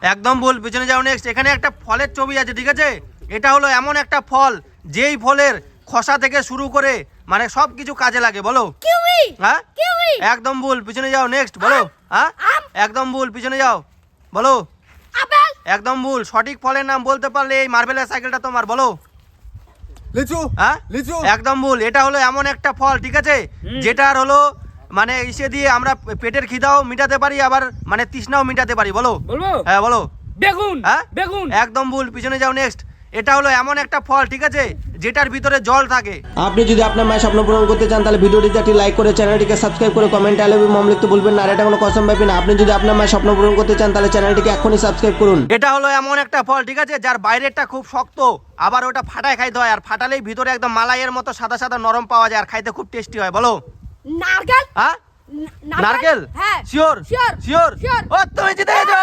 একদম ভুল, পিছনে যাও। নেক্সট, এখানে একটা ফলের ছবি আছে, ঠিক আছে? এটা হলো এমন একটা ফল যেই ফলের খোসা থেকে শুরু করে মানে সবকিছু কাজে লাগে, বলো। কিউই। হ্যাঁ কিউই। একদম ভুল, পিছনে যাও। নেক্সট, বলো। হ্যাঁ একদম ভুল, পিছনে যাও, বলো। আপেল। একদম ভুল, সঠিক ফলের নাম বলতে পারলে এই মার্বেলের সাইকেলটা তোমার, বলো। লিচু। হ্যাঁ লিচু। একদম ভুল, এটা হলো এমন একটা ফল, ঠিক আছে, যেটার হলো মানে ইসে দিয়ে আমরা পেটের খিদাও মিটাতে পারি, আবার মানে তৃষ্ণাও মিটাতে পারি, বলো। বলবো? হ্যাঁ বলো। বেগুন। হ্যাঁ বেগুন। একদম ভুল, পিছনে যাও। নেক্সট, এটা হলো এমন একটা ফল, ঠিক আছে, যেটার ভিতরে জল থাকে। আপনি যদি আপনার মায়ের স্বপ্ন পূরণ করতে চান তাহলে ভিডিওটিতে একটি লাইক করে চ্যানেলটিকে সাবস্ক্রাইব করে কমেন্টে আই লাভ ইউ মম লিখতে ভুলবেন না। আর এটা কোনো কসম পাবেন না। আপনি যদি আপনার মায়ের স্বপ্ন পূরণ করতে চান তাহলে চ্যানেলটিকে এখনই সাবস্ক্রাইব করুন। এটা হলো এমন একটা ফল, ঠিক আছে, যার বাইরেরটা খুব শক্ত, আবার ওটা ফাটায় খাইতে হয়, আর ফাটালেই ভিতরে একদম মালাইয়ের মতো সাদা সাদা নরম পাওয়া যায়, আর খাইতে খুব টেস্টি হয়, বলো। নারকেল। হ্যাঁ নারকেল। হ্যাঁ। Sure sure. শিওর। শিওর। ও তুমি জিতে গেছো।